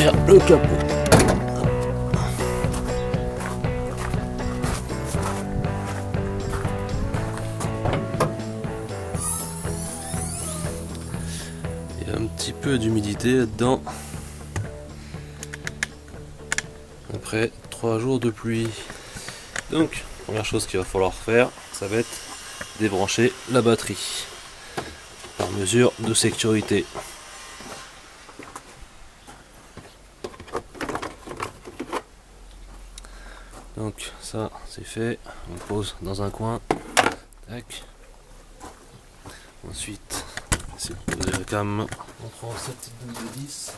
derrière le capot. Il y a un petit peu d'humidité là-dedans. Après 3 jours de pluie. Donc, première chose qu'il va falloir faire, ça va être débrancher la batterie par mesure de sécurité. Donc ça c'est fait, on pose dans un coin. Tac. Ensuite, c'est de poser la cam. On prend cette petite boule de 10.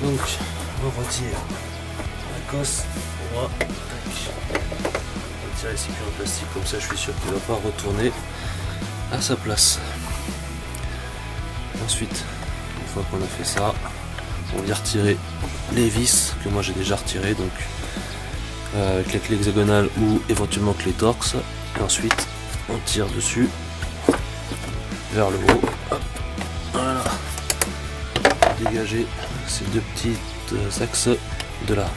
Donc on retire la cosse, on va retirer les sécurités en plastique, comme ça je suis sûr qu'il ne va pas retourner à sa place. Ensuite, une fois qu'on a fait ça, on vient retirer les vis que moi j'ai déjà retirées, donc avec la clé hexagonale ou éventuellement clé torx. Et ensuite on tire dessus vers le haut. Hop, voilà. Dégager ces deux petites axes de là.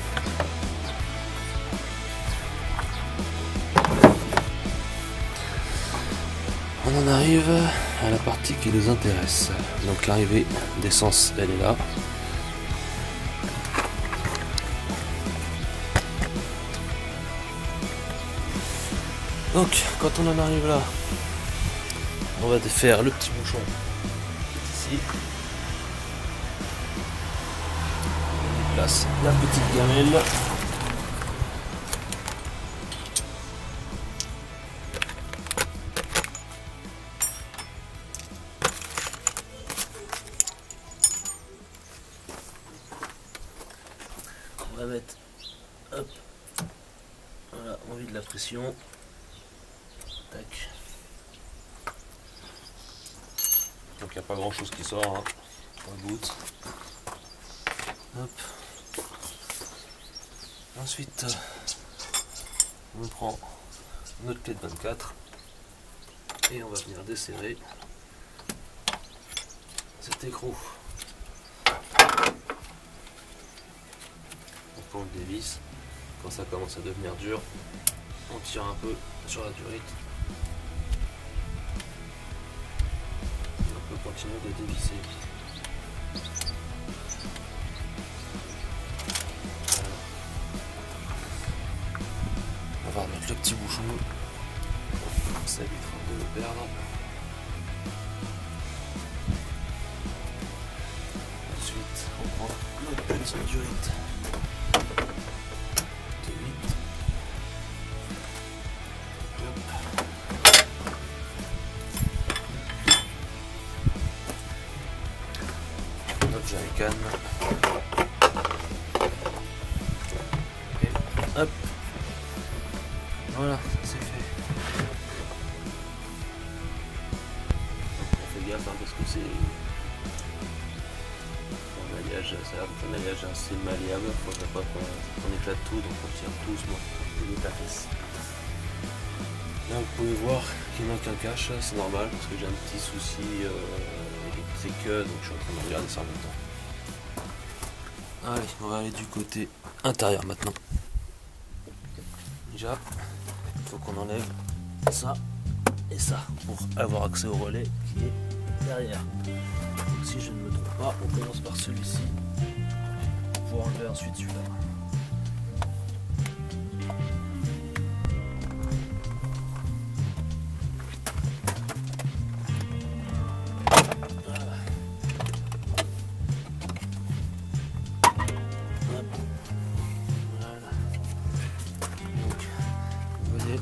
On en arrive à la partie qui nous intéresse. Donc l'arrivée d'essence, elle est là. Donc quand on en arrive là, on va défaire le petit bouchon qui est ici. On déplace la petite gamelle. On va mettre, hop, voilà, on vide la pression. Tac. Donc il n'y a pas grand chose qui sort, hein. On goûte. Hop. Ensuite, on prend notre clé de 24 et on va venir desserrer cet écrou. On plonge des vis. Quand ça commence à devenir dur, on tire un peu sur la durite. On peut continuer de dévisser. Voilà. On va remettre le petit bouchon. Ça évitera de le perdre. Ensuite, on prend notre petite durite. Notre jerrycan. Et hop. Voilà, c'est fait. On fait gaffe hein, parce que c'est un maillage, un maillage assez malléable. Il ne faut pas qu'on éclate tout, donc on tire doucement. Il est à fesse. Là vous pouvez voir qu'il manque un cache, c'est normal parce que j'ai un petit souci électrique, donc je suis en train de regarder ça en même temps. Allez, on va aller du côté intérieur maintenant. Déjà, il faut qu'on enlève ça et ça pour avoir accès au relais qui est derrière. Donc, si je ne me trompe pas, on commence par celui-ci pour enlever ensuite celui-là.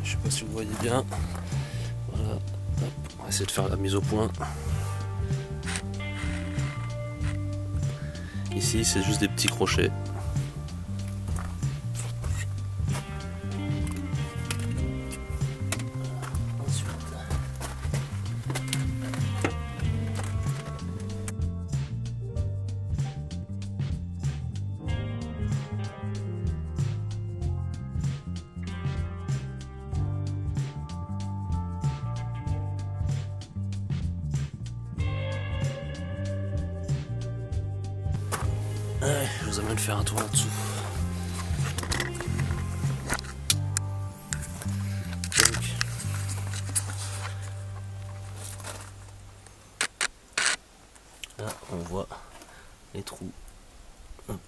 Je sais pas si vous voyez bien. Voilà. Hop. On va essayer de faire la mise au point. Ici, c'est juste des petits crochets. Allez, je vous amène faire un tour là-dessous. Donc, là, on voit les trous. Hop.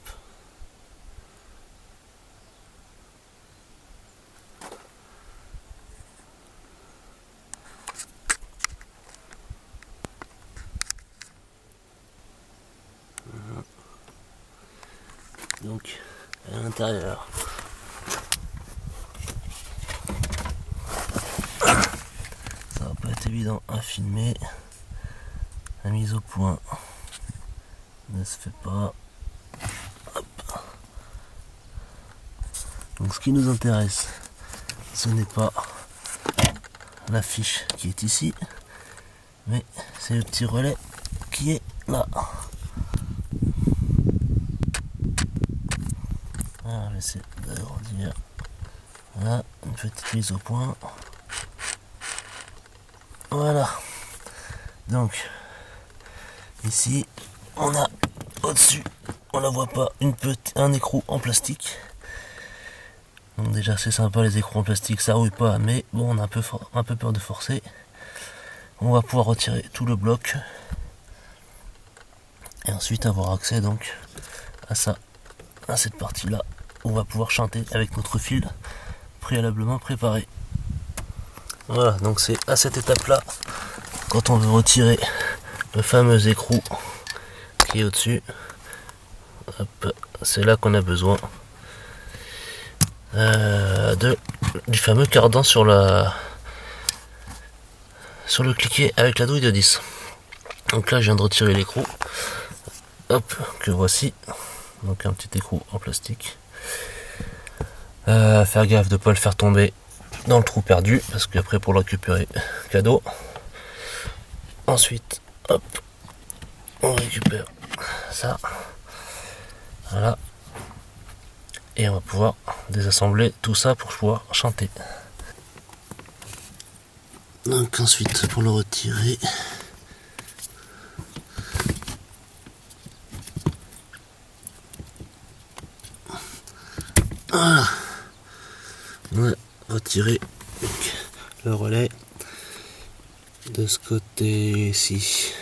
Voilà. Donc, à l'intérieur, ça va pas être évident à filmer. La mise au point ne se fait pas. Hop. Donc ce qui nous intéresse, ce n'est pas la fiche qui est ici, mais c'est le petit relais qui est là. Alors, j'essaie d'agrandir. Voilà, une petite mise au point. Voilà. Donc, ici, on a au-dessus, on la voit pas, un écrou en plastique. Donc déjà c'est sympa les écrous en plastique, ça rouille pas, mais bon on a un peu peur de forcer. On va pouvoir retirer tout le bloc et ensuite avoir accès donc à ça, à cette partie là. On va pouvoir chanter avec notre fil préalablement préparé. Voilà, donc c'est à cette étape là, quand on veut retirer le fameux écrou qui est au-dessus, c'est là qu'on a besoin du fameux cardan sur le cliquet avec la douille de 10. Donc là je viens de retirer l'écrou, hop, que voici, donc un petit écrou en plastique. Faire gaffe de ne pas le faire tomber dans le trou perdu, parce qu'après pour le récupérer, cadeau. Ensuite, hop, on récupère ça, voilà, et on va pouvoir désassembler tout ça pour pouvoir chanter. Donc ensuite pour le retirer, voilà, on va retirer le relais de ce côté-ci.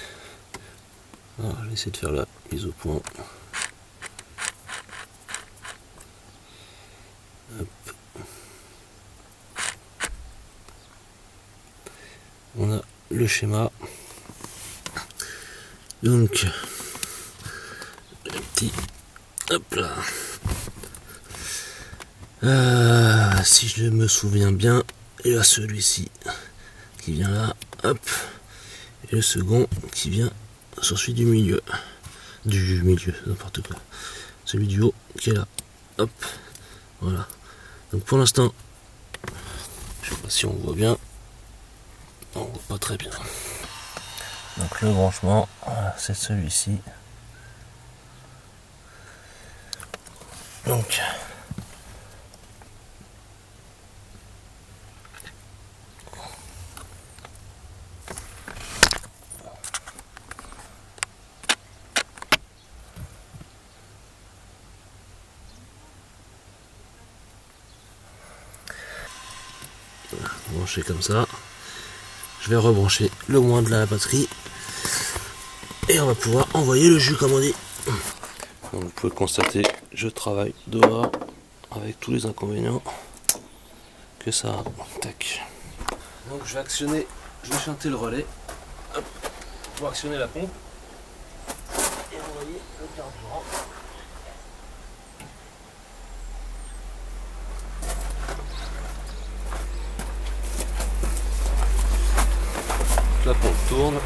Alors je vais essayer de faire la mise au point. Hop. On a le schéma. Donc le petit, hop là. Si je me souviens bien, il y a celui-ci qui vient là, hop, et le second qui vient sur celui du milieu, n'importe quoi, celui du haut qui est là, hop, voilà. Donc pour l'instant, je sais pas si on voit bien, on voit pas très bien. Donc le branchement, c'est celui-ci. Donc brancher comme ça. Je vais rebrancher le moins de la batterie et on va pouvoir envoyer le jus comme on dit. Donc vous pouvez constater, je travaille dehors avec tous les inconvénients que ça a. Tac. Donc je vais chanter le relais, hop, pour actionner la pompe et envoyer le carburant. La pompe tourne.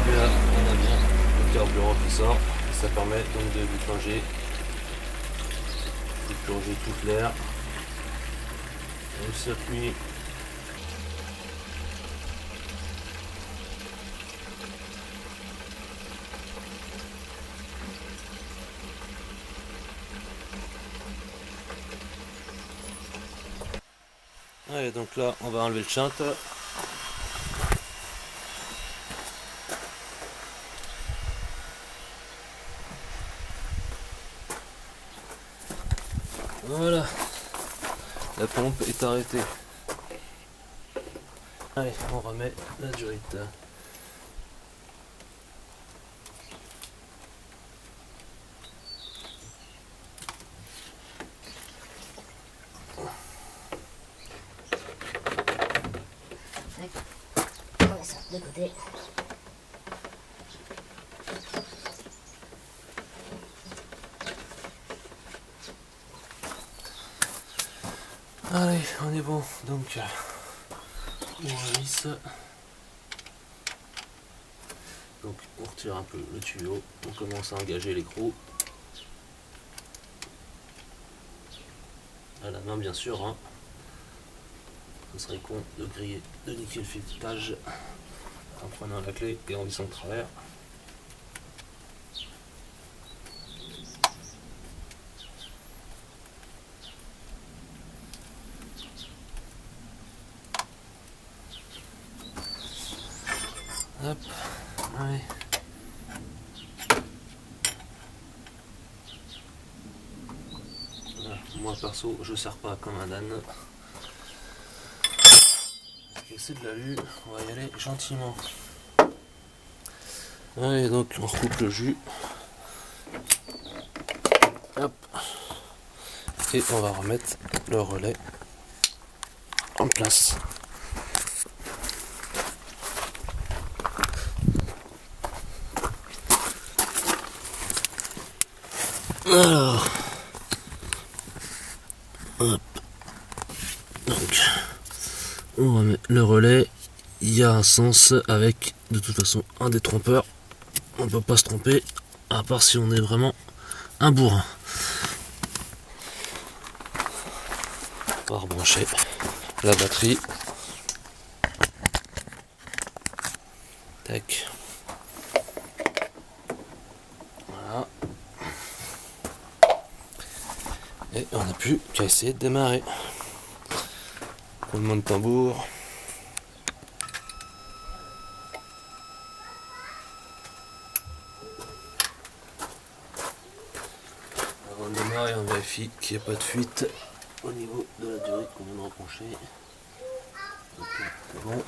Et là, on a bien le carburant qui sort. Et ça permet donc de purger toute l'air dans le circuit. Allez, donc là on va enlever le shunt. La pompe est arrêtée. Allez, on remet la durite. On met ça de côté. Allez, on est bon. Donc, on vis. Donc, on retire un peu le tuyau. On commence à engager l'écrou. À la main, bien sûr. Hein. Ce serait con de griller, de niquer le filetage en prenant la clé et en vissant de travers. Hop, allez. Voilà. Moi perso, je ne sers pas comme un âne. Et c'est de l'alu, on va y aller gentiment. Allez, donc on recoupe le jus. Hop. Et on va remettre le relais en place. Alors, hop. Donc, on remet le relais. Il y a un sens avec, de toute façon, un des trompeurs. On ne peut pas se tromper, à part si on est vraiment un bourrin. On va rebrancher la batterie. Tac. Voilà. Et on n'a plus qu'à essayer de démarrer. Roulement de tambour. Avant de démarrer, on vérifie qu'il n'y a pas de fuite au niveau de la durée qu'on vient de rebrancher. Donc là, c'est bon.